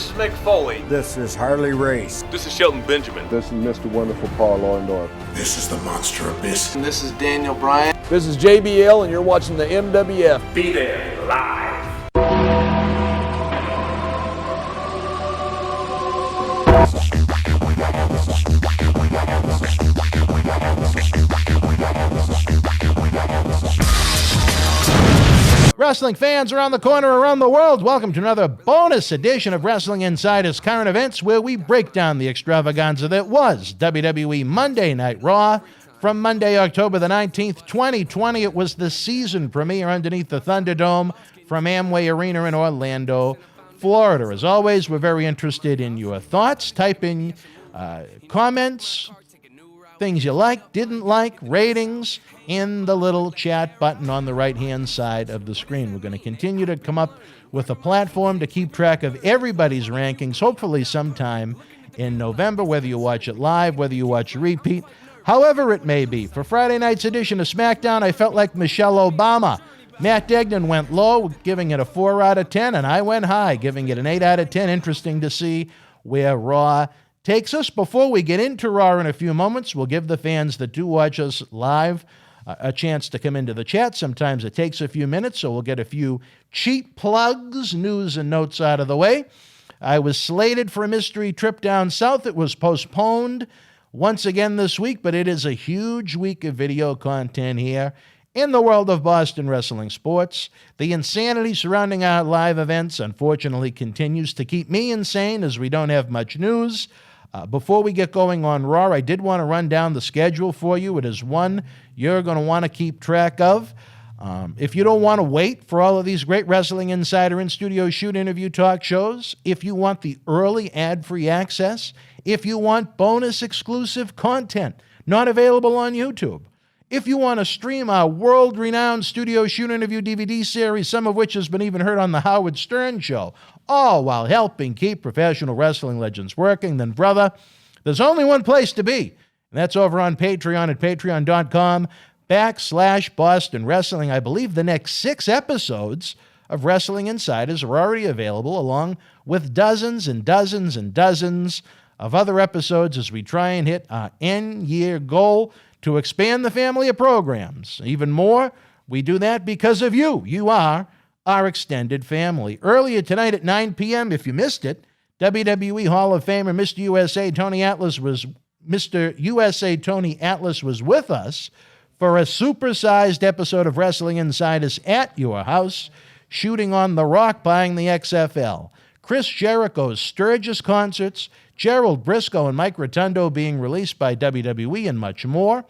This is Mick Foley. This is Harley Race. This is Shelton Benjamin. This is Mr. Wonderful Paul Orndorff. This is the Monster Abyss. And this is Daniel Bryan. This is JBL, and you're watching the MWF. Be there, live. Wrestling fans around the corner, around the world, welcome to another bonus edition of Wrestling Insider's Current Events, where we break down the extravaganza that was WWE Monday Night Raw. From Monday, October the 19th, 2020, it was the season premiere underneath the Thunderdome from Amway Arena in Orlando, Florida. As always, we're very interested in your thoughts. Type in comments, things you like, didn't like, ratings, in the little chat button on the right-hand side of the screen. We're going to continue to come up with a platform to keep track of everybody's rankings, hopefully sometime in November, whether you watch it live, whether you watch a repeat, however it may be. For Friday night's edition of Smackdown, I felt like Michelle Obama. Matt Degnan went low, giving it a 4 out of 10, and I went high, giving it an 8 out of 10. Interesting to see where Raw takes us. Before we get into Raw in a few moments, we'll give the fans that do watch us live a chance to come into the chat. Sometimes it takes a few minutes, so we'll get a few cheap plugs, news, and notes out of the way. I was slated for a mystery trip down south. It was postponed once again this week, but it is a huge week of video content here in the world of Boston wrestling sports. The insanity surrounding our live events, unfortunately, continues to keep me insane as we don't have much news. Before we get going on Raw, I did want to run down the schedule for you. It is one you're going to want to keep track of. If you don't want to wait for all of these great Wrestling Insider in-studio shoot interview talk shows, if you want the early ad-free access, if you want bonus exclusive content not available on YouTube, if you want to stream our world-renowned studio shoot interview DVD series, some of which has been even heard on the Howard Stern Show, all while helping keep professional wrestling legends working, then, brother, there's only one place to be, and that's over on Patreon at patreon.com/Boston Wrestling. I believe the next 6 episodes of Wrestling Insiders are already available, along with dozens and dozens and dozens of other episodes as we try and hit our end-year goal to expand the family of programs. Even more, we do that because of you. You are our extended family. Earlier tonight at 9 p.m., if you missed it, WWE Hall of Famer Mr. USA Tony Atlas was with us for a supersized episode of Wrestling Insiders at your house, shooting on The Rock buying the XFL, Chris Jericho's Sturgis concerts, Gerald Briscoe and Mike Rotundo being released by WWE, and much more.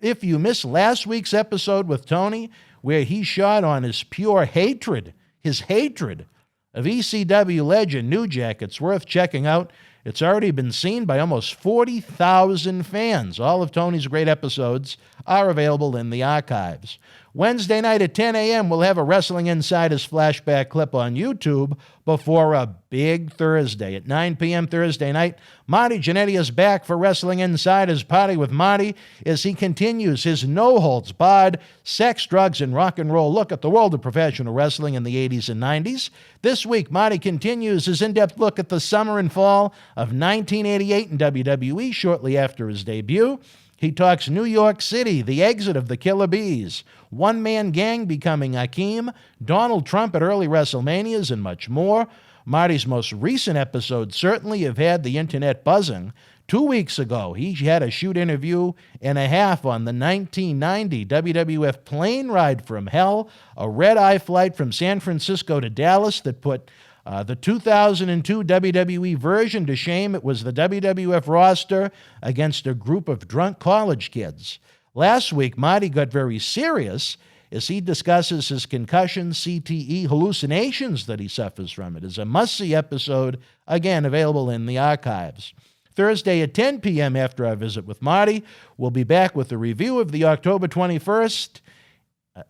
If you missed last week's episode with Tony, where he shot on his pure hatred, of ECW legend New Jack, it's worth checking out. It's already been seen by almost 40,000 fans. All of Tony's great episodes are available in the archives. Wednesday night at 10 a.m., we'll have a Wrestling Insiders flashback clip on YouTube before a big Thursday. At 9 p.m. Thursday night, Marty Jannetty is back for Wrestling Insiders Party with Marty as he continues his no-holds-barred sex, drugs, and rock and roll look at the world of professional wrestling in the 80s and 90s. This week, Marty continues his in-depth look at the summer and fall of 1988 in WWE shortly after his debut. He talks New York City, the exit of the Killer Bees, one-man gang becoming Hakeem, Donald Trump at early WrestleManias, and much more. Marty's most recent episodes certainly have had the internet buzzing. 2 weeks ago, he had a shoot interview and a half on the 1990 WWF plane ride from hell, a red-eye flight from San Francisco to Dallas that put the 2002 WWE version to shame. It was the WWF roster against a group of drunk college kids. Last week, Marty got very serious as he discusses his concussion, CTE, hallucinations that he suffers from. It is a must-see episode, again, available in the archives. Thursday at 10 p.m. after our visit with Marty, we'll be back with a review of the October 21st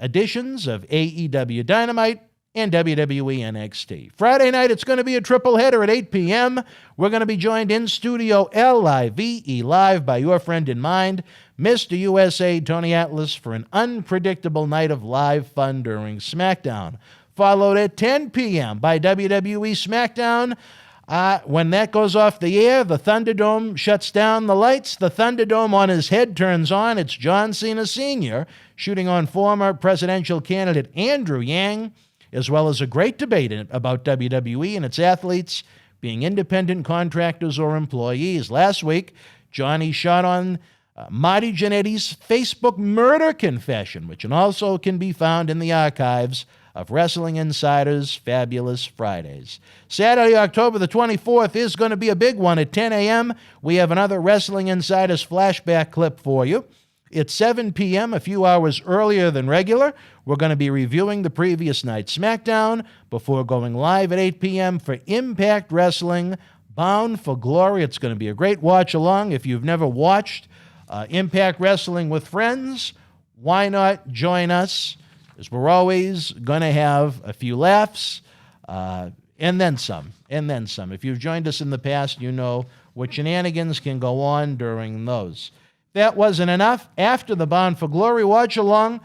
editions of AEW Dynamite and WWE NXT. Friday night, it's going to be a triple header at 8 p.m. We're going to be joined in studio live by your friend in mind, Mr. USA Tony Atlas, for an unpredictable night of live fun during Smackdown. Followed at 10 p.m. by WWE Smackdown, When that goes off the air, the Thunderdome shuts down the lights. The Thunderdome on his head turns on. It's John Cena Sr. shooting on former presidential candidate Andrew Yang, as well as a great debate about WWE and its athletes being independent contractors or employees. Last week, Johnny shot on Marty Jannetty's Facebook murder confession, which also can be found in the archives of Wrestling Insider's Fabulous Fridays. Saturday, October the 24th is going to be a big one at 10 a.m. We have another Wrestling Insider's flashback clip for you. It's 7 p.m., a few hours earlier than regular. We're going to be reviewing the previous night's Smackdown before going live at 8 p.m. for Impact Wrestling Bound for Glory. It's going to be a great watch-along. If you've never watched Impact Wrestling with friends, why not join us? Because we're always going to have a few laughs and then some, and then some. If you've joined us in the past, you know what shenanigans can go on during those. If that wasn't enough, after the Bound for Glory watch-along,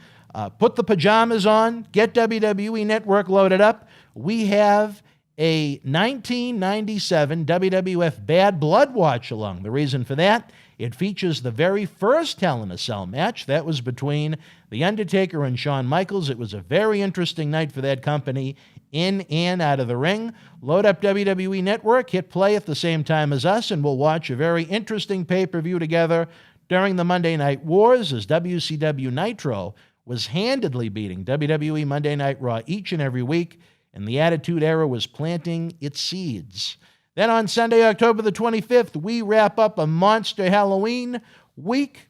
put the pajamas on, get WWE Network loaded up. We have a 1997 WWF Bad Blood watch-along. The reason for that, it features the very first Hell in a Cell match. That was between The Undertaker and Shawn Michaels. It was a very interesting night for that company in and out of the ring. Load up WWE Network, hit play at the same time as us, and we'll watch a very interesting pay-per-view together during the Monday Night Wars as WCW Nitro was handedly beating WWE Monday Night Raw each and every week, and the Attitude Era was planting its seeds. Then on Sunday, October the 25th, we wrap up a monster Halloween week.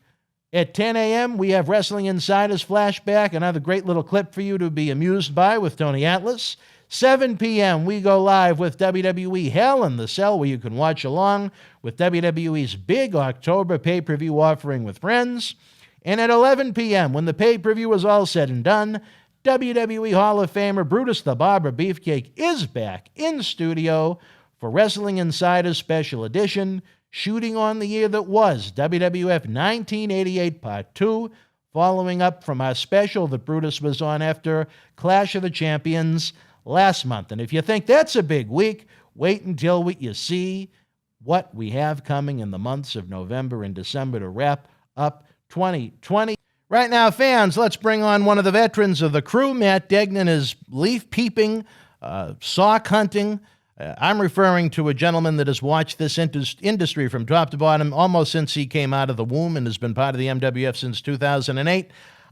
At 10 a.m., we have Wrestling Insider's Flashback, another great little clip for you to be amused by with Tony Atlas. 7 p.m., we go live with WWE Hell in the Cell, where you can watch along with WWE's big October pay-per-view offering with friends. And at 11 p.m., when the pay-per-view is all said and done, WWE Hall of Famer Brutus the Barber Beefcake is back in studio for Wrestling Insider Special Edition, shooting on the year that was WWF 1988 Part 2, following up from our special that Brutus was on after Clash of the Champions last month. And if you think that's a big week, wait until you see what we have coming in the months of November and December to wrap up 2020. Right now, fans, let's bring on one of the veterans of the crew. Matt Degnan is leaf peeping, sock hunting. I'm referring to a gentleman that has watched this industry from top to bottom almost since he came out of the womb and has been part of the MWF since 2008.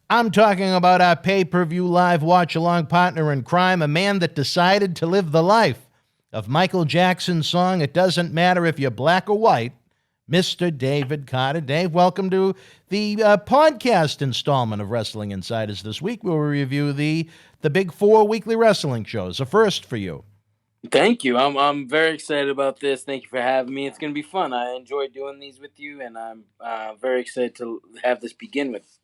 I'm talking about our pay-per-view live watch-along partner in crime, a man that decided to live the life of Michael Jackson's song, It Doesn't Matter If You're Black or White, Mr. David Carter. Dave, welcome to the podcast installment of Wrestling Insiders this week, where we review the big 4 weekly wrestling shows, a first for you. Thank you. I'm very excited about this. Thank you for having me. It's going to be fun. I enjoy doing these with you, and I'm very excited to have this begin with.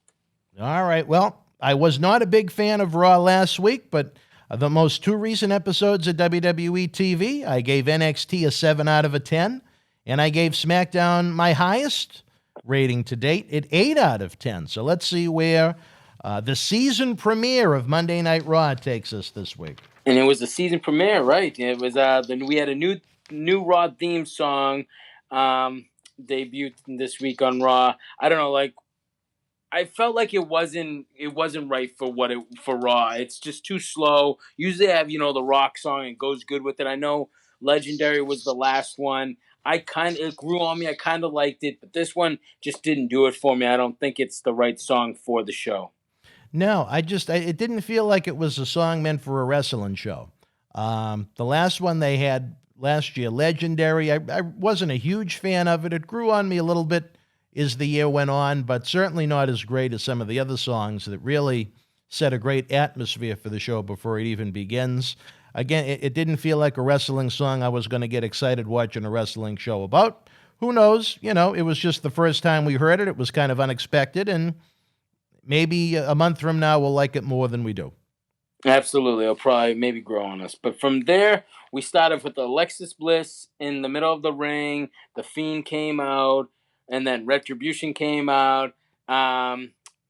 All right. Well, I was not a big fan of Raw last week, but the most 2 recent episodes of WWE TV, I gave NXT a 7 out of a 10, and I gave SmackDown my highest rating to date at 8 out of 10. So let's see where the season premiere of Monday Night Raw takes us this week. And it was the season premiere, right? It was we had a new Raw theme song debuted this week on Raw. I don't know, like I felt like it wasn't right for Raw. It's just too slow. Usually I have, the Rock song and it goes good with it. I know Legendary was the last one. It grew on me. I kind of liked it, but this one just didn't do it for me. I don't think it's the right song for the show. No, it didn't feel like it was a song meant for a wrestling show. The last one they had last year, Legendary, I wasn't a huge fan of it. It grew on me a little bit as the year went on, but certainly not as great as some of the other songs that really set a great atmosphere for the show before it even begins. Again, it didn't feel like a wrestling song I was going to get excited watching a wrestling show about. Who knows? It was just the first time we heard it. It was kind of unexpected, and maybe a month from now we'll like it more than we do. Absolutely. It'll probably maybe grow on us. But from there, we started with Alexis Bliss in the middle of the ring. The Fiend came out, and then Retribution came out.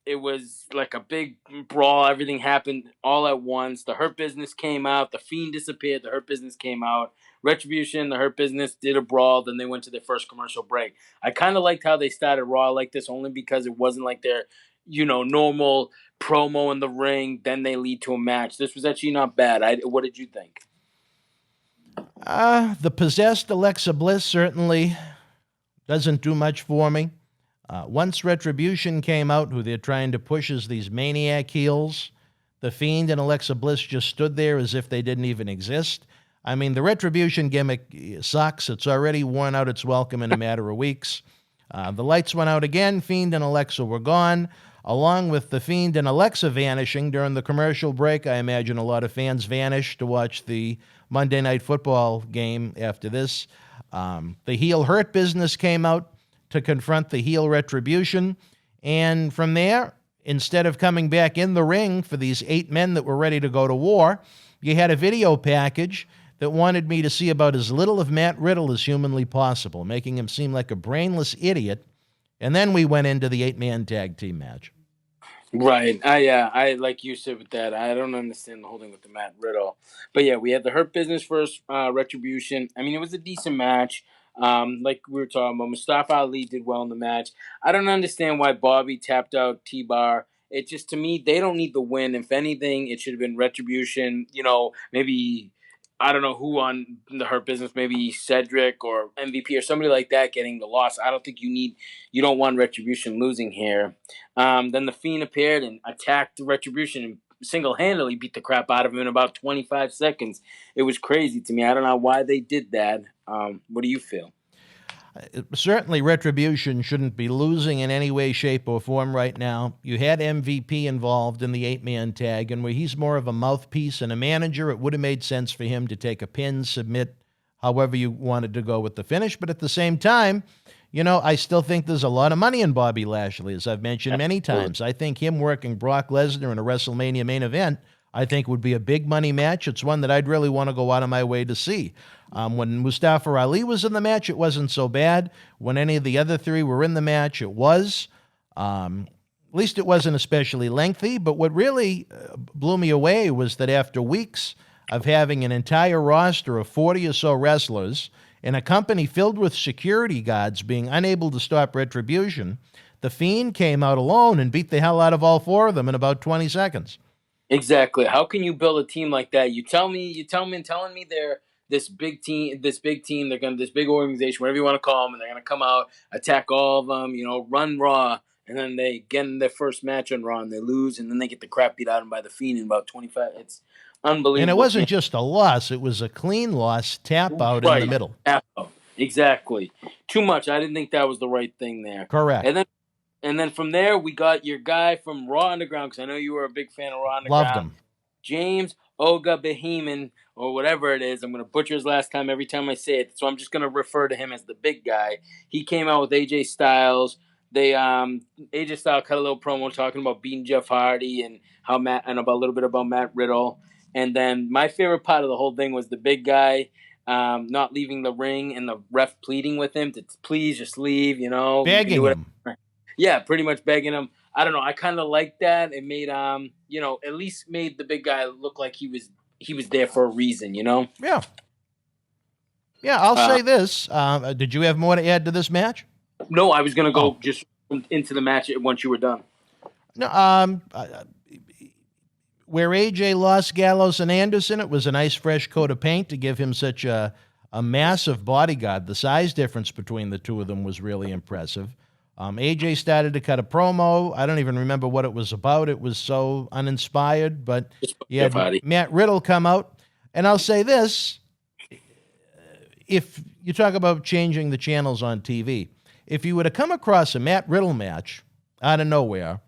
it was like a big brawl. Everything happened all at once. The Hurt Business came out. The Fiend disappeared. The Hurt Business came out. Retribution, the Hurt Business did a brawl. Then they went to their first commercial break. I kind of liked how they started Raw like this, only because it wasn't like their, normal promo in the ring. Then they lead to a match. This was actually not bad. What did you think? The possessed Alexa Bliss certainly doesn't do much for me. Once Retribution came out, who they're trying to push as these maniac heels, the Fiend and Alexa Bliss just stood there as if they didn't even exist. I mean, the Retribution gimmick sucks. It's already worn out its welcome in a matter of weeks. The lights went out again. Fiend and Alexa were gone. Along with the Fiend and Alexa vanishing during the commercial break, I imagine a lot of fans vanished to watch the Monday Night Football game after this. The heel Hurt Business came out to confront the heel Retribution. And from there, instead of coming back in the ring for these 8 men that were ready to go to war, you had a video package that wanted me to see about as little of Matt Riddle as humanly possible, making him seem like a brainless idiot. And then we went into the 8-man tag team match. Right. I like you said with that. I don't understand the whole thing with the Matt Riddle. But yeah, we had the Hurt Business versus Retribution. I mean, it was a decent match. Like we were talking about, Mustafa Ali did well in the match. I don't understand why Bobby tapped out T-Bar. It just, to me, they don't need the win. If anything, it should have been Retribution. Maybe, I don't know who on the Hurt Business, maybe Cedric or MVP or somebody like that getting the loss. I don't think you don't want Retribution losing here. Then the Fiend appeared and attacked Retribution and single-handedly beat the crap out of him in about 25 seconds. It was crazy to me. I don't know why they did that. What do you feel? Certainly, Retribution shouldn't be losing in any way, shape, or form right now. You had MVP involved in the 8-man tag, and where he's more of a mouthpiece and a manager, it would have made sense for him to take a pin, submit, however you wanted to go with the finish. But at the same time, I still think there's a lot of money in Bobby Lashley, as I've mentioned many times. I think him working Brock Lesnar in a WrestleMania main event, I think would be a big money match. It's one that I'd really want to go out of my way to see. When Mustafa Ali was in the match, it wasn't so bad. When any of the other 3 were in the match, it was. At least it wasn't especially lengthy. But what really blew me away was that after weeks of having an entire roster of 40 or so wrestlers in a company filled with security guards being unable to stop Retribution, the Fiend came out alone and beat the hell out of all 4 of them in about 20 seconds. Exactly. How can you build a team like that? You telling me they're this big team, this big organization, whatever you want to call them, and they're gonna come out, attack all of them, run Raw, and then they get in their first match on Raw and they lose, and then they get the crap beat out of them by the Fiend in about 25. It's unbelievable. And it wasn't just a loss; it was a clean loss, tap out in the middle. Tap out. Exactly. Too much. I didn't think that was the right thing there. Correct. And then from there, we got your guy from Raw Underground, because I know you were a big fan of Raw Underground. Loved him. James Oga Beheman, or whatever it is. I'm going to butcher his last time every time I say it, so I'm just going to refer to him as the big guy. He came out with AJ Styles. AJ Styles cut a little promo talking about beating Jeff Hardy and a little bit about Matt Riddle. And then my favorite part of the whole thing was the big guy not leaving the ring and the ref pleading with him to please just leave, begging him. Yeah, pretty much begging him. I don't know. I kind of liked that. It made at least made the big guy look like he was there for a reason, Yeah. Yeah, I'll say this. Did you have more to add to this match? No, I was going to go just into the match once you were done. No, where AJ lost Gallows and Anderson, it was a nice fresh coat of paint to give him such a massive bodyguard. The size difference between the 2 of them was really impressive. AJ started to cut a promo. I don't even remember what it was about. It was so uninspired, but you had Matt Riddle come out. And I'll say this, if you talk about changing the channels on TV, if you were to come across a Matt Riddle match out of nowhere,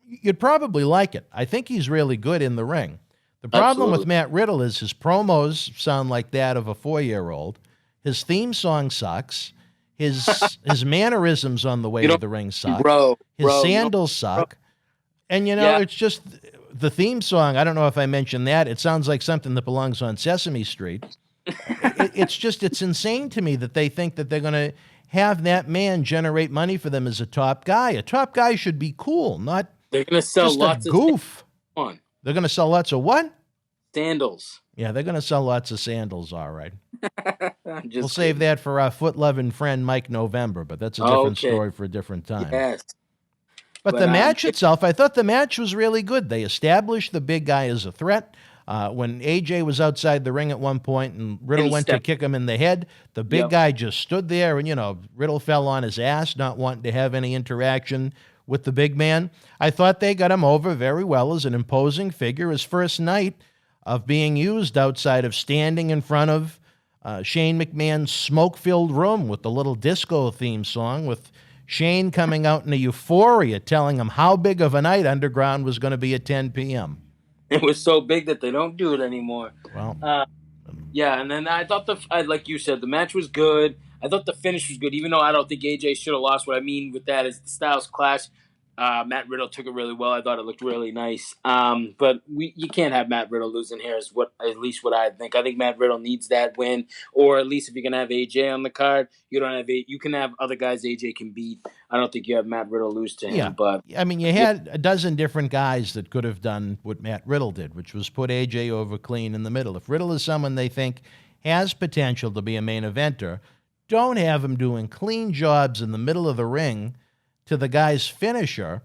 you'd probably like it. I think he's really good in the ring. The problem with Matt Riddle is his promos sound like that of a 4-year-old. His theme song sucks. His mannerisms on the way to the ring suck. His sandals suck. And, it's just the theme song. I don't know if I mentioned that. It sounds like something that belongs on Sesame Street. It's insane to me that they think that they're going to have that man generate money for them as a top guy. A top guy should be cool, not They're gonna sell Just lots a of goof. on They're going to sell lots of what? sandals. Yeah, they're going to sell lots of sandals, all right. We'll Just save kidding. that for our foot-loving friend Mike November, but that's a different Okay. story for a different time. Yes. But the match itself, I thought the match was really good. They established the big guy as a threat. When AJ was outside the ring at one point and Riddle went to kick him in the head, the big guy just stood there and, Riddle fell on his ass, not wanting to have any interaction with the big man. I thought they got him over very well as an imposing figure. His first night of being used outside of standing in front of Shane McMahon's smoke-filled room with the little disco theme song, with Shane coming out in a euphoria telling him how big of a night Underground was going to be at 10 p.m. It was so big that they don't do it anymore. Well, yeah, and then I thought like you said, the match was good. I thought the finish was good, even though I don't think AJ should have lost. What I mean with that is the styles clash. Matt Riddle took it really well. I thought it looked really nice. But you can't have Matt Riddle losing here is at least what I think. I think Matt Riddle needs that win, or at least if you're gonna have AJ on the card, you can have other guys AJ can beat. I don't think you have Matt Riddle lose to him. yeah, But I mean, you had a dozen different guys that could have done what Matt Riddle did, which was put AJ over clean in the middle. If Riddle is someone they think has potential to be a main eventer, don't have him doing clean jobs in the middle of the ring to the guy's finisher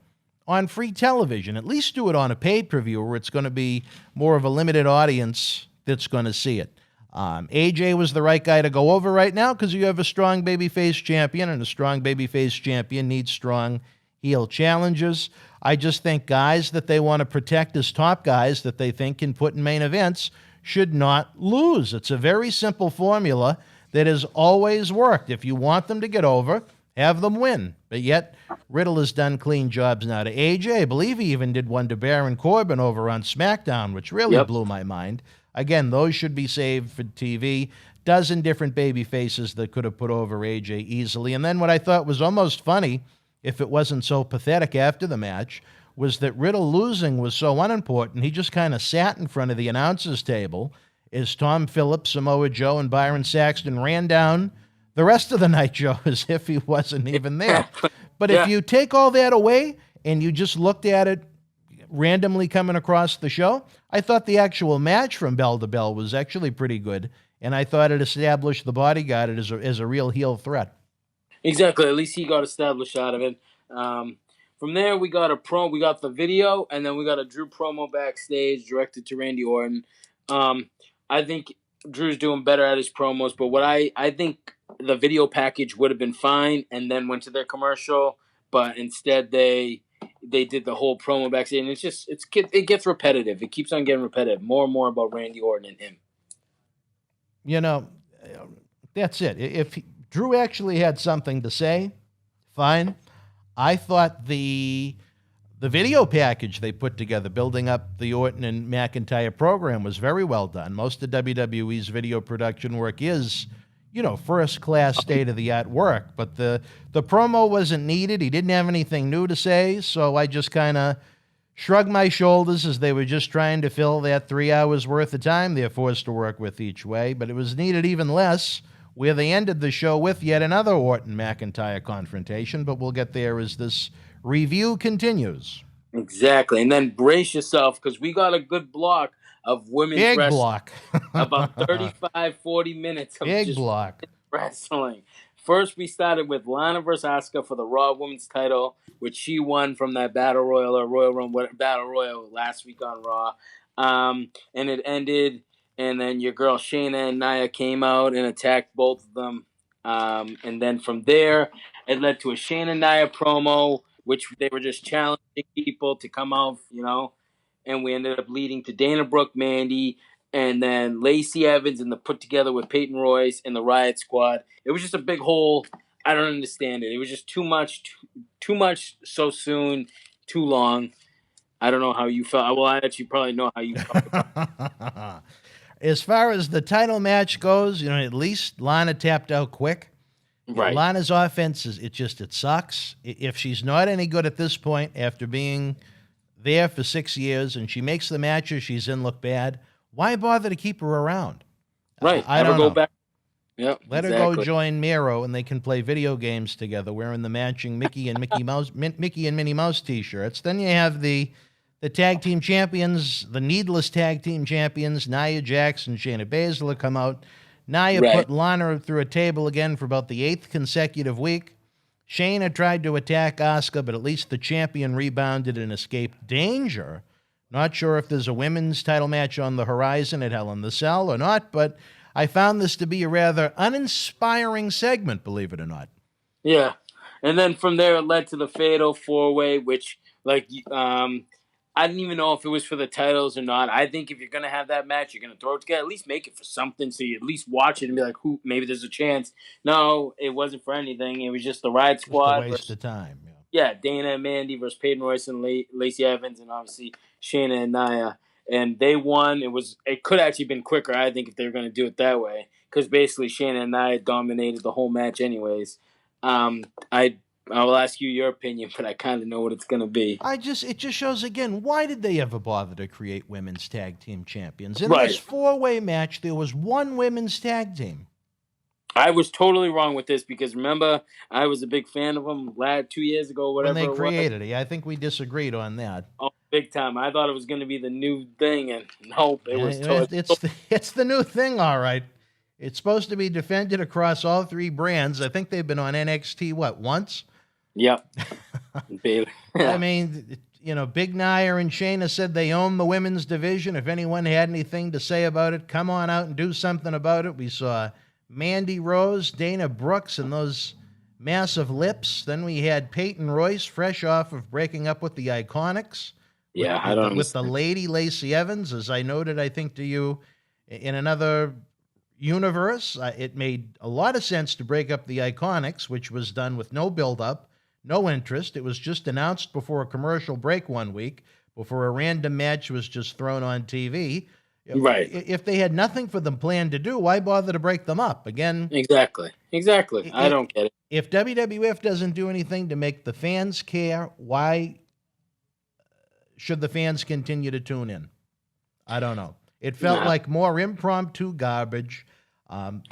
on free television. At least do it on a pay-per-view where it's going to be more of a limited audience that's going to see it. AJ was the right guy to go over right now because you have a strong babyface champion, and a strong babyface champion needs strong heel challengers. I just think guys that they want to protect as top guys that they think can put in main events should not lose. It's a very simple formula that has always worked. If you want them to get over, have them win. But yet, Riddle has done clean jobs now to AJ. I believe he even did one to Baron Corbin over on SmackDown, which really blew my mind. Again, those should be saved for TV. Dozen different baby faces that could have put over AJ easily. And then what I thought was almost funny, if it wasn't so pathetic after the match, was that Riddle losing was so unimportant, he just kind of sat in front of the announcers table as Tom Phillips, Samoa Joe, and Byron Saxton ran down the rest of the night, Joe, as if he wasn't even there. But if you take all that away and you just looked at it randomly coming across the show, I thought the actual match from bell to bell was actually pretty good, and I thought it established the Bodyguard as a real heel threat. Exactly. At least he got established out of it. From there, we got we got the video, and then we got a Drew promo backstage directed to Randy Orton. I think Drew's doing better at his promos, but what I think the video package would have been fine, and then went to their commercial, but instead they did the whole promo backstage, and it gets repetitive. It keeps on getting repetitive, more and more about Randy Orton and him. That's it. If Drew actually had something to say, fine. I thought the video package they put together, building up the Orton and McIntyre program, was very well done. Most of WWE's video production work is, first-class, state-of-the-art work. But the promo wasn't needed. He didn't have anything new to say, so I just kind of shrugged my shoulders as they were just trying to fill that 3 hours worth of time they're forced to work with each way. But it was needed even less, where they ended the show with yet another Orton-McIntyre confrontation, but we'll get there as this review continues. Exactly. And then brace yourself, because we got a good block of women's wrestling. Block. About 35, 40 minutes of Big just block. wrestling. First, we started with Lana vs. Asuka for the Raw Women's title, which she won from that Battle Royal or Royal Rumble Battle Royal last week on Raw. And it ended, and then your girl Shayna and Nia came out and attacked both of them. And then from there, it led to a Shayna and Nia promo, which they were just challenging people to come out, and we ended up leading to Dana Brooke, Mandy, and then Lacey Evans and the put together with Peyton Royce and the Riot Squad. It was just a big whole. I don't understand it. It was just too much so soon, too long. I don't know how you felt. Well, I actually probably know how you felt. As far as the title match goes, at least Lana tapped out quick. Right. Lana's offense it sucks. If she's not any good at this point after being there for 6 years and she makes the matches she's in look bad, why bother to keep her around? Right. I don't know. Go back. Yep. Let her go join Miro, and they can play video games together, wearing the matching Mickey and Minnie Mouse T-shirts. Then you have the tag team champions, the needless tag team champions, Nia Jax and Shayna Baszler come out. Nia put Lana through a table again for about the 8th consecutive week. Shayna tried to attack Asuka, but at least the champion rebounded and escaped danger. Not sure if there's a women's title match on the horizon at Hell in the Cell or not, but I found this to be a rather uninspiring segment, believe it or not. Yeah. And then from there, it led to the Fatal 4-Way, which, I didn't even know if it was for the titles or not. I think if you're going to have that match, you're going to throw it together, at least make it for something so you at least watch it and be like, maybe there's a chance. No, it wasn't for anything. It was just the Riot Squad. Just a waste of time. Yeah, Dana and Mandy versus Peyton Royce and Lacey Evans, and obviously Shayna and Nia. And they won. It could actually been quicker, I think, if they were going to do it that way. Because basically Shayna and Nia dominated the whole match anyways. I will ask you your opinion, but I kind of know what it's going to be. It just shows again, why did they ever bother to create women's tag team champions? In this 4-way match, there was one women's tag team. I was totally wrong with this because remember, I was a big fan of them 2 years ago, whatever. When they created it. I think we disagreed on that. Oh, big time. I thought it was going to be the new thing, and nope, it was it's the new thing, all right. It's supposed to be defended across all 3 brands. I think they've been on NXT, once? Yep. I mean, Big Nia and Shayna said they own the women's division. If anyone had anything to say about it, come on out and do something about it. We saw Mandy Rose, Dana Brooks, and those massive lips. Then we had Peyton Royce, fresh off of breaking up with the Iconics. Yeah, with the lady Lacey Evans, as I noted, I think to you, in another universe, it made a lot of sense to break up the Iconics, which was done with no build-up, no interest. It was just announced before a commercial break one week, before a random match was just thrown on TV. Right. If they had nothing for them planned to do, why bother to break them up? Again. Exactly. I don't get it. If WWF doesn't do anything to make the fans care, why should the fans continue to tune in? I don't know. It felt like more impromptu garbage. No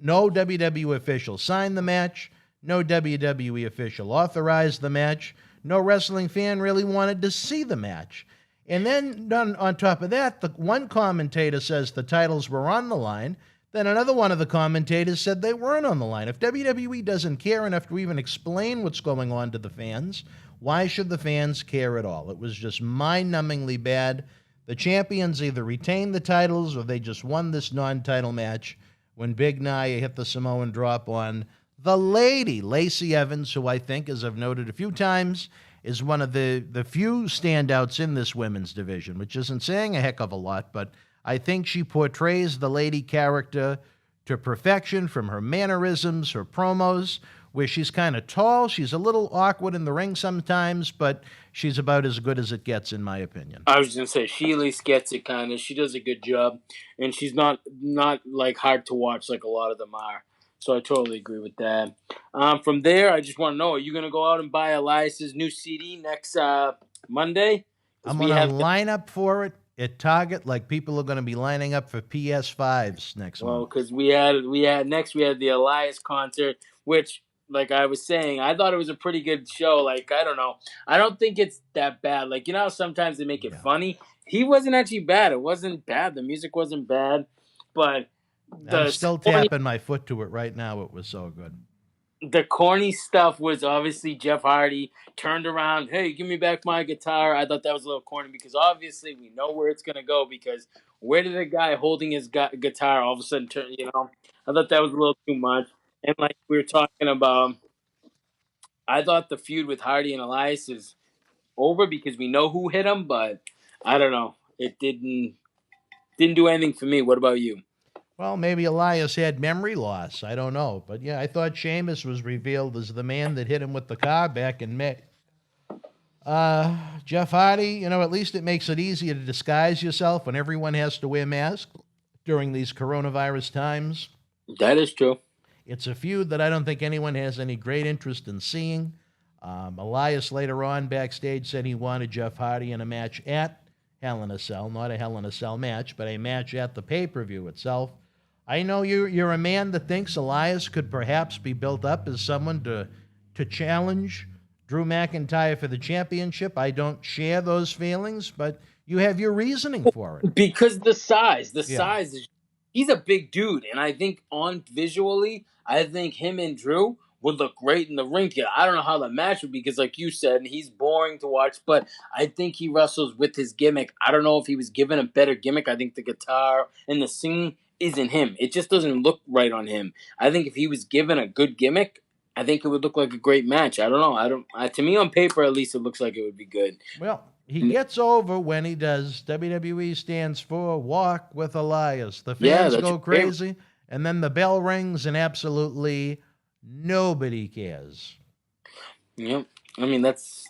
WWE official signed the match. No WWE official authorized the match. No wrestling fan really wanted to see the match. And then on top of that, the one commentator says the titles were on the line. Then another one of the commentators said they weren't on the line. If WWE doesn't care enough to even explain what's going on to the fans, why should the fans care at all? It was just mind-numbingly bad. The champions either retained the titles or they just won this non-title match when Big Nia hit the Samoan drop on the lady, Lacey Evans, who I think, as I've noted a few times, is one of the few standouts in this women's division, which isn't saying a heck of a lot, but I think she portrays the lady character to perfection from her mannerisms, her promos, where she's kind of tall. She's a little awkward in the ring sometimes, but she's about as good as it gets, in my opinion. I was going to say, she at least gets it kind of. She does a good job, and she's not like hard to watch like a lot of them are. So I totally agree with that. From there, I just want to know, are you going to go out and buy Elias's new CD next Monday? I'm going to line up for it at Target like people are going to be lining up for PS5s next month. Well, because we had the Elias concert, which, like I was saying, I thought it was a pretty good show. Like, I don't know. I don't think it's that bad. Like, how sometimes they make it funny? He wasn't actually bad. It wasn't bad. The music wasn't bad, but I'm still tapping my foot to it right now. It was so good. The corny stuff was obviously Jeff Hardy turned around. Hey, give me back my guitar. I thought that was a little corny because obviously we know where it's going to go because where did a guy holding his guitar all of a sudden turn, I thought that was a little too much. And like we were talking about, I thought the feud with Hardy and Elias is over because we know who hit him, but I don't know. It didn't do anything for me. What about you? Well, maybe Elias had memory loss. I don't know. But, yeah, I thought Sheamus was revealed as the man that hit him with the car back in May. Jeff Hardy, at least it makes it easier to disguise yourself when everyone has to wear masks during these coronavirus times. That is true. It's a feud that I don't think anyone has any great interest in seeing. Elias later on backstage said he wanted Jeff Hardy in a match at Hell in a Cell, not a Hell in a Cell match, but a match at the pay-per-view itself. I know you're a man that thinks Elias could perhaps be built up as someone to challenge Drew McIntyre for the championship. I don't share those feelings, but you have your reasoning for it. Because the size is, he's a big dude, and I think visually, I think him and Drew would look great in the ring together. I don't know how the match would be because, like you said, he's boring to watch, but I think he wrestles with his gimmick. I don't know if he was given a better gimmick. I think the guitar and the singing isn't him. It just doesn't look right on him. I think if he was given a good gimmick, I think it would look like a great match. I don't know. To me, on paper, at least, it looks like it would be good. Well, he gets over when he does. WWE stands for Walk with Elias. The fans go crazy, and then the bell rings, and absolutely nobody cares. Yep. I mean, that's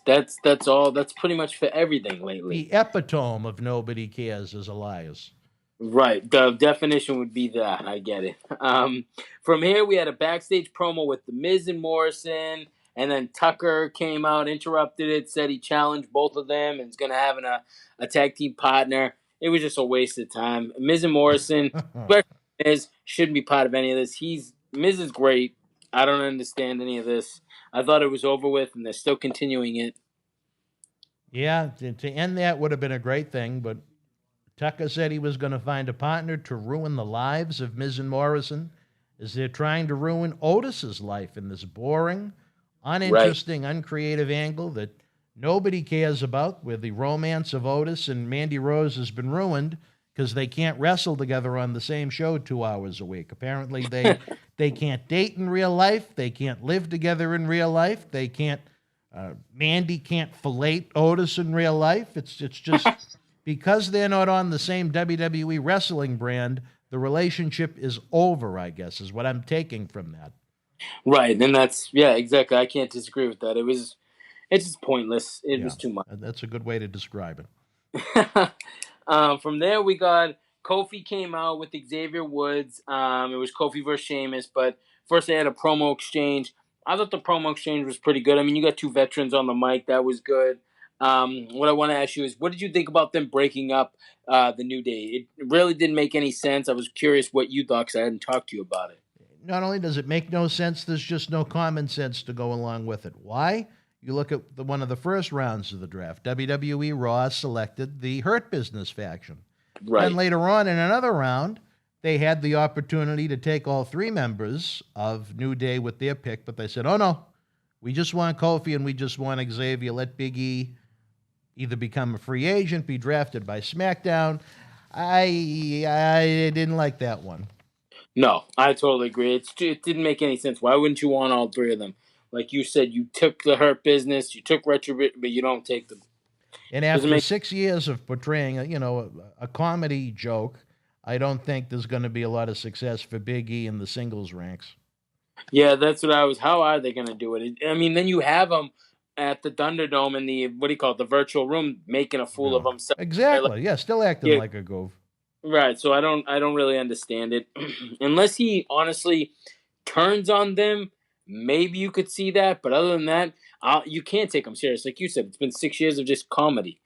all. That's pretty much for everything lately. The epitome of nobody cares is Elias. Right. The definition would be that. I get it. From here, we had a backstage promo with the Miz and Morrison, and then Tucker came out, interrupted it, said he challenged both of them and is going to have a tag team partner. It was just a waste of time. Miz and Morrison, Miz shouldn't be part of any of this. Miz is great. I don't understand any of this. I thought it was over with, and they're still continuing it. Yeah, to end that would have been a great thing, but Tucker said he was going to find a partner to ruin the lives of Miz and Morrison as they're trying to ruin Otis's life in this boring, uninteresting, uncreative angle that nobody cares about, where the romance of Otis and Mandy Rose has been ruined because they can't wrestle together on the same show 2 hours a week. Apparently they can't date in real life. They can't live together in real life. They can't, Mandy can't fillet Otis in real life. It's just... Because they're not on the same WWE wrestling brand, the relationship is over, I guess, is what I'm taking from that. Right, and exactly. I can't disagree with that. It's just pointless. It was too much. That's a good way to describe it. From there, we got Kofi came out with Xavier Woods. It was Kofi versus Sheamus, but first they had a promo exchange. I thought the promo exchange was pretty good. I mean, you got two veterans on the mic. That was good. What I want to ask you is, what did you think about them breaking up the New Day? It really didn't make any sense. I was curious what you thought because I hadn't talked to you about it. Not only does it make no sense, there's just no common sense to go along with it. Why? You look at one of the first rounds of the draft. WWE Raw selected the Hurt Business faction. Right. And later on in another round, they had the opportunity to take all three members of New Day with their pick, but they said, oh, no, we just want Kofi and we just want Xavier. Let Big E either become a free agent, be drafted by Smackdown. I didn't like that one. No, I totally agree. It didn't make any sense. Why wouldn't you want all three of them? Like you said, you took the Hurt Business, you took Retribution, but you don't take them. And after 6 years of portraying a comedy joke, I don't think there's going to be a lot of success for Big E in the singles ranks. Yeah, that's what how are they going to do it? I mean, then you have them at the Thunderdome in the virtual room, making a fool of himself. Exactly. Still acting like a goof. Right. So I don't really understand it. Unless he honestly turns on them, maybe you could see that. But other than that, you can't take him serious. Like you said, it's been 6 years of just comedy.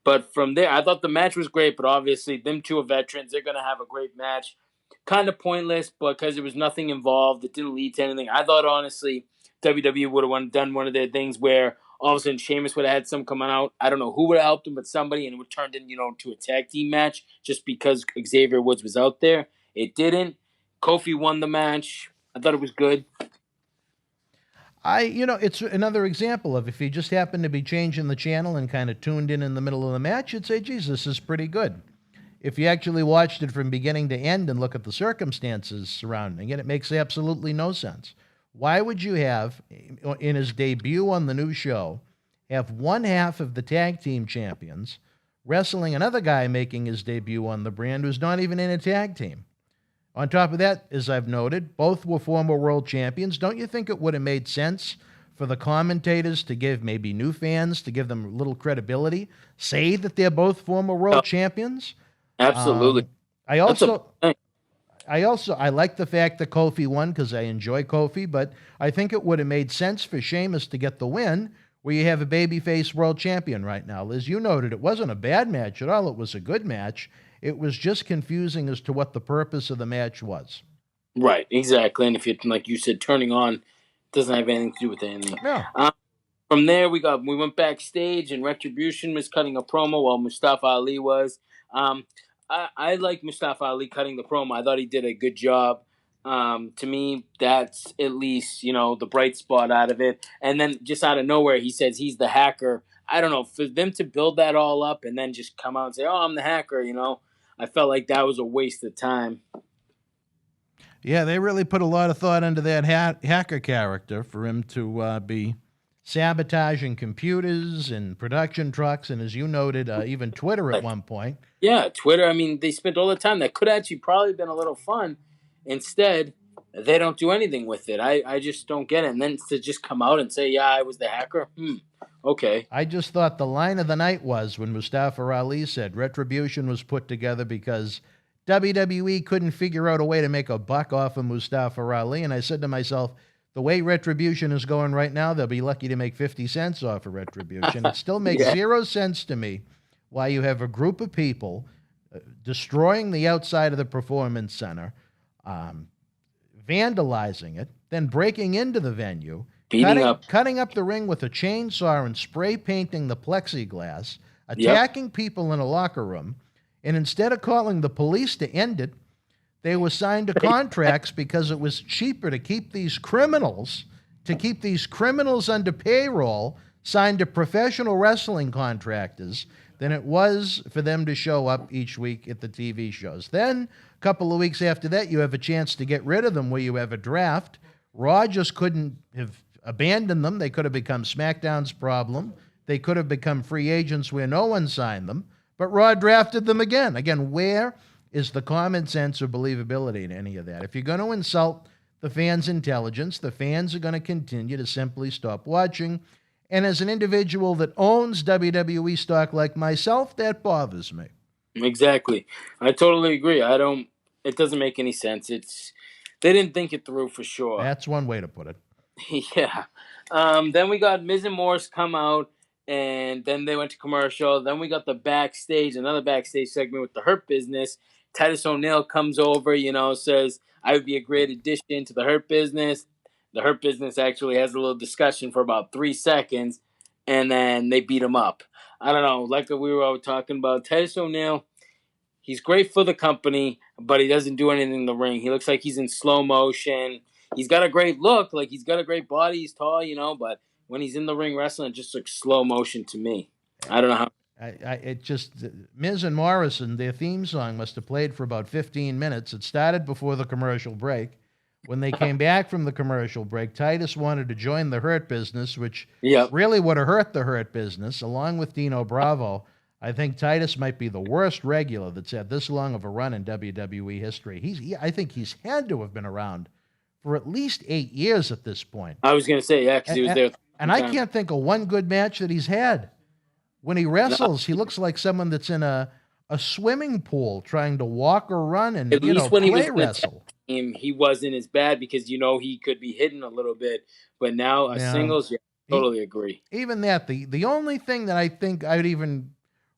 But from there, I thought the match was great. But obviously, them two are veterans. They're going to have a great match. Kind of pointless because there was nothing involved. It didn't lead to anything. I thought, honestly, WWE would have done one of their things where all of a sudden Sheamus would have had some coming out. I don't know who would have helped him, but somebody, and it would turn into to a tag team match just because Xavier Woods was out there. It didn't. Kofi won the match. I thought it was good. It's another example of if you just happened to be changing the channel and kind of tuned in the middle of the match, you'd say, geez, this is pretty good. If you actually watched it from beginning to end and look at the circumstances surrounding it, it makes absolutely no sense. Why would you have, in his debut on the new show, have one half of the tag team champions wrestling another guy making his debut on the brand who's not even in a tag team? On top of that, as I've noted, both were former world champions. Don't you think it would have made sense for the commentators to give maybe new fans, to give them a little credibility, say that they're both former world champions? Absolutely. I like the fact that Kofi won because I enjoy Kofi, but I think it would have made sense for Sheamus to get the win where you have a babyface world champion right now. Liz, you noted it wasn't a bad match at all. It was a good match. It was just confusing as to what the purpose of the match was. Right, exactly. And if you, like you said, turning on doesn't have anything to do with anything. No. From there, we went backstage, and Retribution was cutting a promo while Mustafa Ali was. I like Mustafa Ali cutting the promo. I thought he did a good job. To me, that's at least, the bright spot out of it. And then just out of nowhere, he says he's the hacker. I don't know, for them to build that all up and then just come out and say, oh, I'm the hacker, I felt like that was a waste of time. Yeah, they really put a lot of thought into that hacker character for him to be sabotaging computers and production trucks, and as you noted, even Twitter at one point. Yeah, Twitter. I mean, they spent all the time. That could actually probably been a little fun. Instead, they don't do anything with it. I just don't get it. And then to just come out and say, yeah, I was the hacker. Okay. I just thought the line of the night was when Mustafa Ali said Retribution was put together because WWE couldn't figure out a way to make a buck off of Mustafa Ali. And I said to myself, the way Retribution is going right now, they'll be lucky to make 50 cents off of Retribution. It still makes zero sense to me why you have a group of people destroying the outside of the performance center, vandalizing it, then breaking into the venue, cutting up the ring with a chainsaw and spray painting the plexiglass, attacking people in a locker room, and instead of calling the police to end it, they were signed to contracts because it was cheaper to keep these criminals under payroll, signed to professional wrestling contractors, than it was for them to show up each week at the TV shows. Then, a couple of weeks after that, you have a chance to get rid of them where you have a draft. Raw just couldn't have abandoned them. They could have become SmackDown's problem. They could have become free agents where no one signed them. But Raw drafted them again. Again, where is the common sense or believability in any of that? If you're going to insult the fans' intelligence, the fans are going to continue to simply stop watching. And as an individual that owns WWE stock like myself, that bothers me. Exactly. I totally agree. It doesn't make any sense. They didn't think it through for sure. That's one way to put it. Yeah. Then we got Miz and Morrison come out, and then they went to commercial. Then we got another backstage segment with the Hurt Business. Titus O'Neil comes over, says, I would be a great addition to the Hurt Business. The Hurt Business actually has a little discussion for about 3 seconds, and then they beat him up. I don't know, like we were all talking about, Titus O'Neil, he's great for the company, but he doesn't do anything in the ring. He looks like he's in slow motion. He's got a great look, like he's got a great body, he's tall, but when he's in the ring wrestling, it just looks slow motion to me. I don't know how. Miz and Morrison, their theme song must have played for about 15 minutes. It started before the commercial break. When they came back from the commercial break, Titus wanted to join the Hurt Business, which really would have hurt the Hurt Business, along with Dino Bravo. I think Titus might be the worst regular that's had this long of a run in WWE history. I think he's had to have been around for at least 8 years at this point. I was going to say, because he was there. And I can't think of one good match that he's had. When he wrestles, he looks like someone that's in a swimming pool trying to walk or run and at least when play he was wrestle. He wasn't as bad because he could be hidden a little bit. But now singles, totally agree. Even that, the only thing that I think I'd even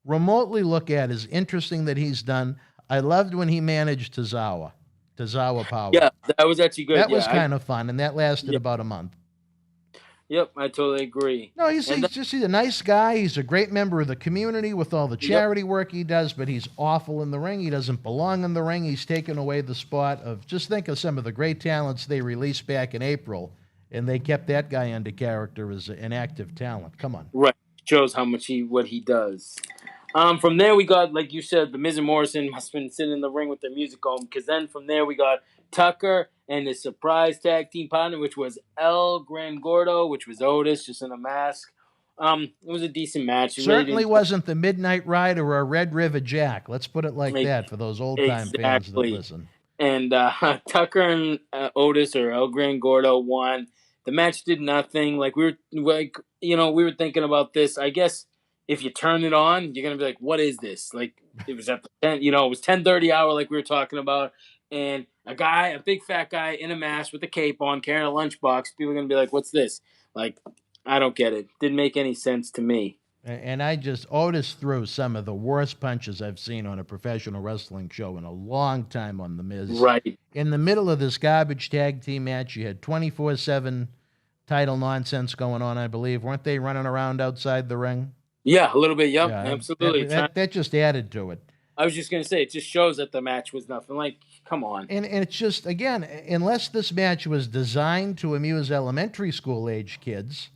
remotely look at is interesting that he's done. I loved when he managed Tozawa Power. Yeah, that was actually good. That was kind of fun, and that lasted about a month. Yep, I totally agree. No, he's a nice guy. He's a great member of the community with all the charity work he does, but he's awful in the ring. He doesn't belong in the ring. He's taken away the spot of, just think of some of the great talents they released back in April, and they kept that guy under character as an active talent. Come on. Right. Shows how much what he does. From there, we got, like you said, the Miz and Morrison must have been sitting in the ring with their music on, because then from there we got Tucker and his surprise tag team partner, which was El Gran Gordo, which was Otis, just in a mask. It was a decent match. It certainly wasn't the Midnight Rider or Red River Jack. Let's put it like that for those old-time fans that listen. And Tucker and Otis, or El Gran Gordo, won. The match did nothing. We were thinking about this. I guess if you turn it on, you're gonna be like, "What is this?" It was at the 10, it was 10:30 hour, like we were talking about, and a big fat guy in a mask with a cape on, carrying a lunchbox. People are gonna be like, "What's this?" I don't get it. Didn't make any sense to me. And Otis threw some of the worst punches I've seen on a professional wrestling show in a long time on The Miz. Right. In the middle of this garbage tag team match, you had 24/7 title nonsense going on, I believe. Weren't they running around outside the ring? Yeah, a little bit. Yep, Yeah, absolutely. That just added to it. I was just going to say, it just shows that the match was nothing. Like, come on. And it's just, again, unless this match was designed to amuse elementary school age kids,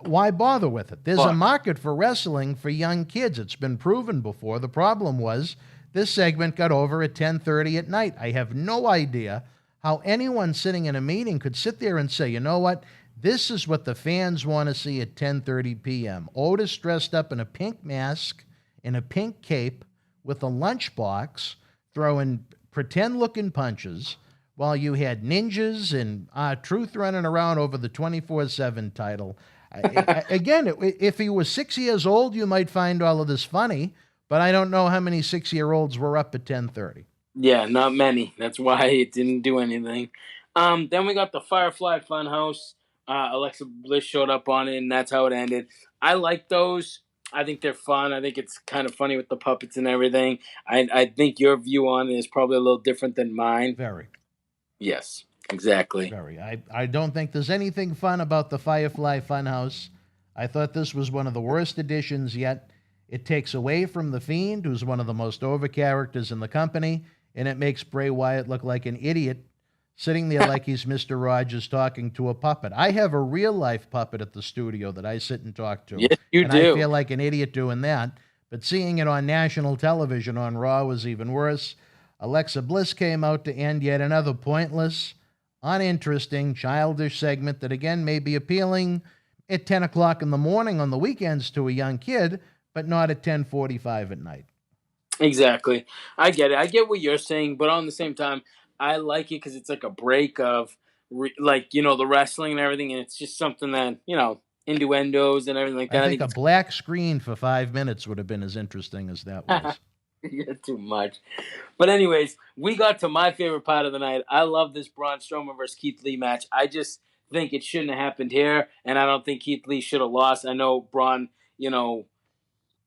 why bother with it? There's a market for wrestling for young kids. It's been proven before. The problem was this segment got over at 10:30 at night. I have no idea how anyone sitting in a meeting could sit there and say, you know what? This is what the fans want to see at 10:30 p.m. Otis dressed up in a pink mask, in a pink cape, with a lunchbox, throwing pretend-looking punches, while you had ninjas and Truth running around over the 24/7 title. Again, if he was 6 years old, you might find all of this funny, but I don't know how many 6-year-olds were up at 10:30. Yeah, not many. That's why it didn't do anything. Then we got the Firefly Fun House. Alexa Bliss showed up on it, and that's how it ended. I like those. I think they're fun. I think it's kind of funny with the puppets and everything. I think your view on it is probably a little different than mine. Very. Yes, exactly. Very. I don't think there's anything fun about the Firefly Funhouse. I thought this was one of the worst additions yet. It takes away from The Fiend, who's one of the most over characters in the company, and it makes Bray Wyatt look like an idiot sitting there like he's Mr. Rogers talking to a puppet. I have a real-life puppet at the studio that I sit and talk to. Yes, you do. I feel like an idiot doing that. But seeing it on national television on Raw was even worse. Alexa Bliss came out to end yet another pointless, uninteresting, childish segment that, again, may be appealing at 10 o'clock in the morning on the weekends to a young kid, but not at 10:45 at night. Exactly. I get it. I get what you're saying, but on the same time, I like it because it's like a break of, the wrestling and everything, and it's just something that, innuendos and everything like that. I think a black screen for 5 minutes would have been as interesting as that was. Yeah, too much. But anyways, we got to my favorite part of the night. I love this Braun Strowman versus Keith Lee match. I just think it shouldn't have happened here, and I don't think Keith Lee should have lost. I know Braun,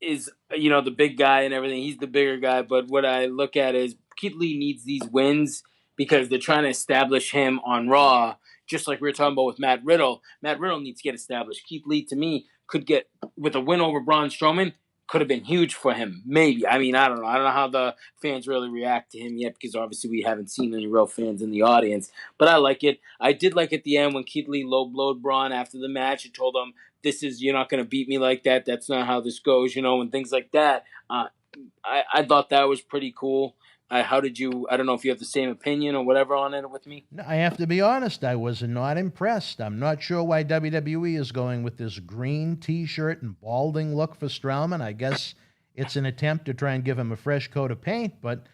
is, the big guy and everything. He's the bigger guy, but what I look at is Keith Lee needs these wins because they're trying to establish him on Raw, just like we were talking about with Matt Riddle. Matt Riddle needs to get established. Keith Lee, to me, could get, with a win over Braun Strowman, could have been huge for him. Maybe. I mean, I don't know. I don't know how the fans really react to him yet because obviously we haven't seen any real fans in the audience. But I like it. I did like at the end when Keith Lee low-blowed Braun after the match and told him, you're not going to beat me like that. That's not how this goes, and things like that. I thought that was pretty cool. How did you, I don't know if you have the same opinion or whatever on it with me. No, I have to be honest, I was not impressed. I'm not sure why WWE is going with this green T-shirt and balding look for Strowman. I guess it's an attempt to try and give him a fresh coat of paint, but,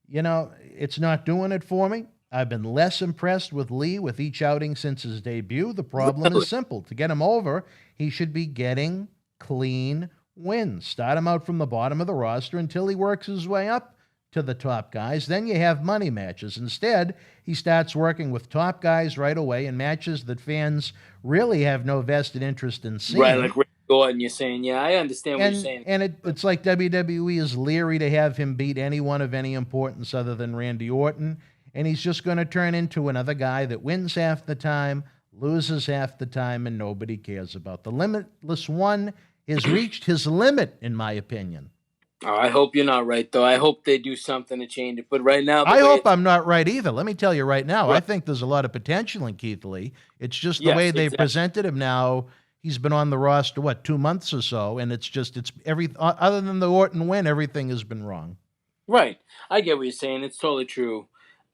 it's not doing it for me. I've been less impressed with Lee with each outing since his debut. The problem is simple. To get him over, he should be getting clean wins. Start him out from the bottom of the roster until he works his way up to the top guys. Then you have money matches. Instead, he starts working with top guys right away in matches that fans really have no vested interest in seeing. Right, like Rick Gordon, you're saying. Yeah, I understand what you're saying. And it's like WWE is leery to have him beat anyone of any importance other than Randy Orton. And he's just going to turn into another guy that wins half the time, loses half the time, and nobody cares about. The Limitless One has reached his limit, in my opinion. Oh, I hope you're not right, though. I hope they do something to change it. But right now... I hope I'm not right either. Let me tell you right now, I think there's a lot of potential in Keith Lee. It's just the way they've presented him now. He's been on the roster, 2 months or so, and it's other than the Orton win, everything has been wrong. Right. I get what you're saying. It's totally true.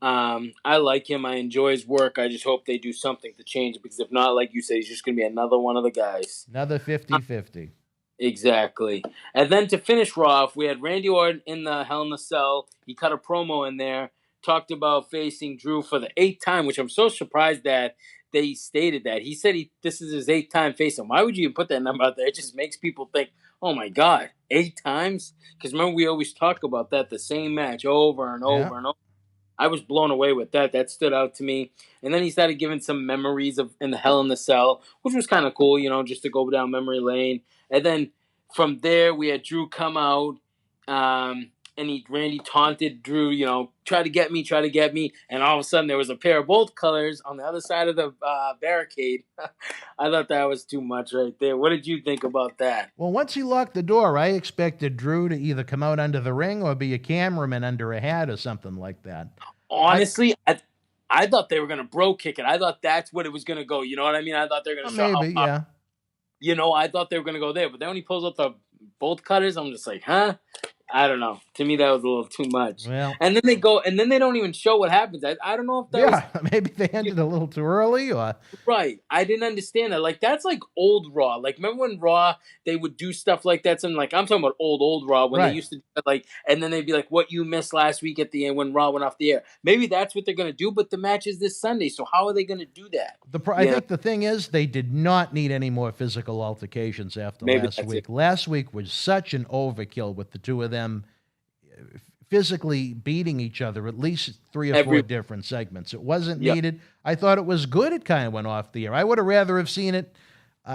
I like him. I enjoy his work. I just hope they do something to change it, because if not, like you said, he's just going to be another one of the guys. Another 50-50. Exactly. And then to finish Raw off, we had Randy Orton in the Hell in a Cell. He cut a promo in there, talked about facing Drew for the 8th time, which I'm so surprised that they stated that. He said this is his 8th time facing him. Why would you even put that number out there? It just makes people think, oh my God, 8 times? Because remember, we always talk about that, the same match over and over and over. I was blown away with that. That stood out to me. And then he started giving some memories of in the Hell in the Cell, which was kind of cool, just to go down memory lane. And then from there, we had Drew come out, and Randy taunted Drew, try to get me, and all of a sudden there was a pair of both colors on the other side of the barricade. I thought that was too much right there. What did you think about that? Well, once he locked the door, I expected Drew to either come out under the ring or be a cameraman under a hat or something like that. Honestly, I thought they were going to bro kick it. I thought that's what it was going to go. You know what I mean? I thought they were going to show maybe, yeah. I thought they were going to go there. But then when he pulls out the bolt cutters, I'm just like, huh? I don't know. To me, that was a little too much. Well, and then they don't even show what happens. I don't know if that was... maybe they ended a little too early or... Right. I didn't understand that. Like, that's like old Raw. Like, remember when Raw, they would do stuff like that? Something like, I'm talking about old Raw, when they used to do that, like, and then they'd be like, what you missed last week at the end when Raw went off the air. Maybe that's what they're going to do, but the match is this Sunday, so how are they going to do that? I think the thing is, they did not need any more physical altercations after last week. Last week was such an overkill with the two of them physically beating each other at least 3 or 4 different segments. It wasn't needed. I thought it was good it kind of went off the air. I would have rather have seen it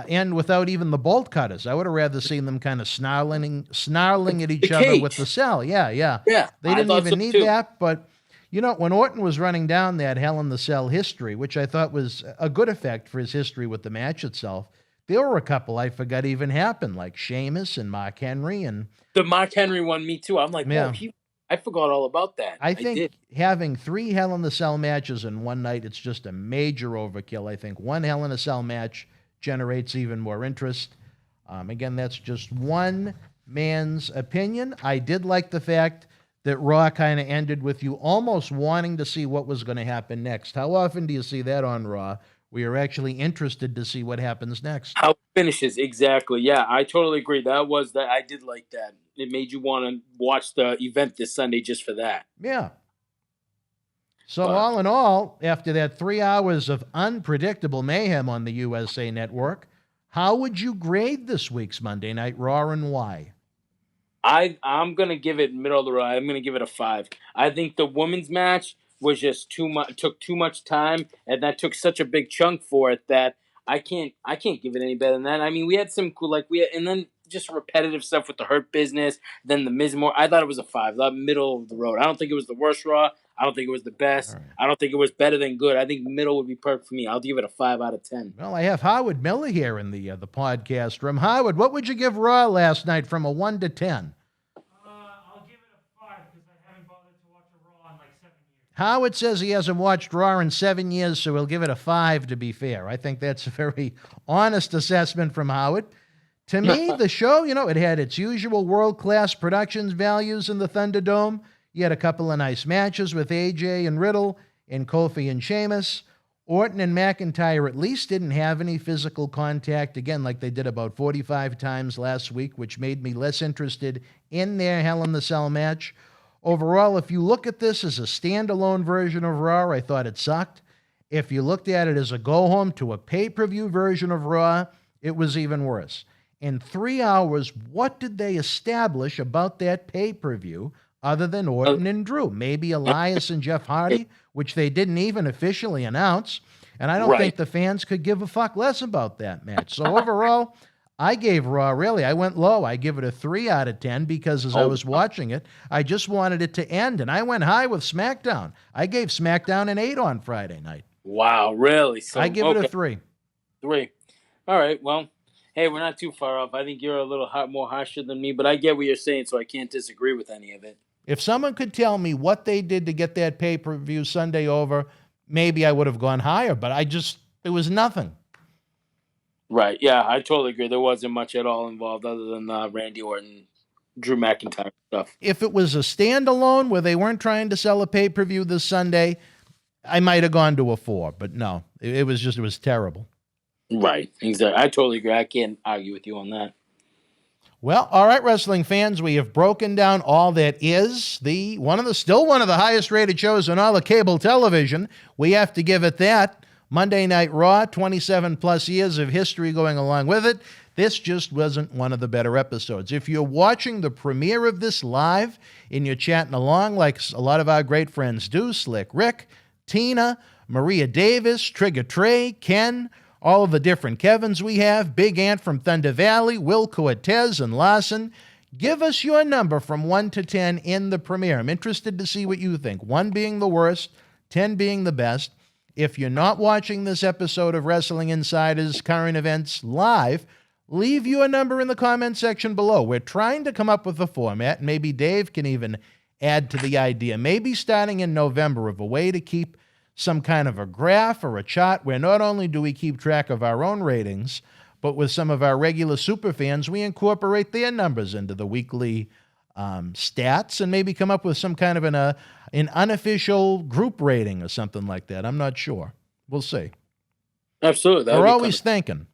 end without even the bolt cutters. I would have rather seen them kind of snarling at each other with the cell. Yeah. They didn't even need that, but when Orton was running down that Hell in the Cell history, which I thought was a good effect for his history with the match itself, there were a couple I forgot even happened, like Sheamus and Mark Henry. And the Mark Henry one, me too. I'm like, I forgot all about that. I think having 3 Hell in the Cell matches in one night, it's just a major overkill. I think one Hell in a Cell match generates even more interest. Again, that's just one man's opinion. I did like the fact that Raw kind of ended with you almost wanting to see what was going to happen next. How often do you see that on Raw? We are actually interested to see what happens next. How it finishes, exactly. Yeah, I totally agree. I did like that. It made you want to watch the event this Sunday just for that. Yeah. So all in all, after that 3 hours of unpredictable mayhem on the USA Network, how would you grade this week's Monday Night Raw and why? I'm going to give it middle of the road. I'm going to give it a 5. I think the women's match was just too much. Took too much time, and that took such a big chunk for it that I can't give it any better than that. I mean, we had some cool, and then just repetitive stuff with the Hurt Business. Then the Miz and Morrison. I thought it was a 5, middle of the road. I don't think it was the worst Raw. I don't think it was the best. Right. I don't think it was better than good. I think middle would be perfect for me. I'll give it a 5 out of 10. Well, I have Howard Miller here in the podcast room. Howard, what would you give Raw last night from a 1 to 10? Howard says he hasn't watched Raw in 7 years, so he'll give it a 5 to be fair. I think that's a very honest assessment from Howard. To me, the show, it had its usual world-class productions values in the Thunderdome. You had a couple of nice matches with AJ and Riddle and Kofi and Sheamus. Orton and McIntyre at least didn't have any physical contact, again, like they did about 45 times last week, which made me less interested in their Hell in the Cell match. Overall, if you look at this as a standalone version of Raw, I thought it sucked. If you looked at it as a go-home to a pay-per-view version of Raw, it was even worse. In 3 hours, what did they establish about that pay-per-view other than Orton and Drew? Maybe Elias and Jeff Hardy, which they didn't even officially announce. And I don't think the fans could give a fuck less about that match. So overall, I gave Raw, I went low. I give it a 3 out of 10 because as I was watching it, I just wanted it to end. And I went high with Smackdown. I gave Smackdown an 8 on Friday night. Wow, really? So, I give it a 3. 3. All right, well, hey, we're not too far off. I think you're a little more harsher than me, but I get what you're saying, so I can't disagree with any of it. If someone could tell me what they did to get that pay-per-view Sunday over, maybe I would have gone higher, but it was nothing. Right, yeah, I totally agree. There wasn't much at all involved other than Randy Orton, Drew McIntyre stuff. If it was a standalone where they weren't trying to sell a pay-per-view this Sunday, I might have gone to a 4, but no, it was terrible. Right, exactly. I totally agree. I can't argue with you on that. Well, all right, wrestling fans, we have broken down all that is still one of the highest rated shows on all of cable television. We have to give it that. Monday Night Raw, 27 plus years of history going along with it. This just wasn't one of the better episodes. If you're watching the premiere of this live and you're chatting along like a lot of our great friends do, Slick Rick, Tina, Maria Davis, Trigger Trey, Ken, all of the different Kevins we have, Big Ant from Thunder Valley, Will Cortez, and Lawson. Give us your number from 1 to 10 in the premiere. I'm interested to see what you think. 1 being the worst, 10 being the best. If you're not watching this episode of Wrestling Insider's Current Events live, leave your number in the comment section below. We're trying to come up with a format. Maybe Dave can even add to the idea. Maybe starting in November of a way to keep some kind of a graph or a chart where not only do we keep track of our own ratings, but with some of our regular super fans, we incorporate their numbers into the weekly stats and maybe come up with some kind of an unofficial group rating or something like that. I'm not sure. We'll see. Absolutely. We're always thinking.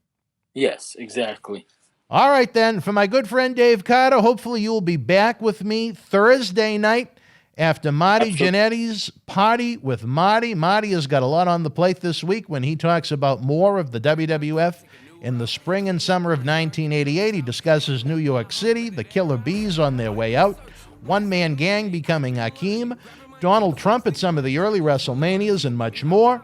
Yes, exactly. All right, then. For my good friend Dave Carter, hopefully you'll be back with me Thursday night after Marty Jannetty's Party with Marty. Marty has got a lot on the plate this week when he talks about more of the WWF in the spring and summer of 1988. He discusses New York City, the Killer Bees on their way out, one-man gang becoming Hakeem, Donald Trump at some of the early WrestleManias, and much more.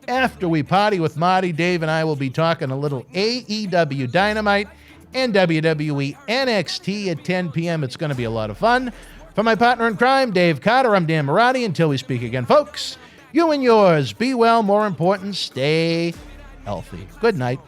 After we party with Marty, Dave and I will be talking a little AEW Dynamite and WWE NXT at 10 p.m. It's going to be a lot of fun. For my partner in crime, Dave Carter, I'm Dan Mirade. Until we speak again, folks, you and yours, be well, more important, stay healthy. Good night.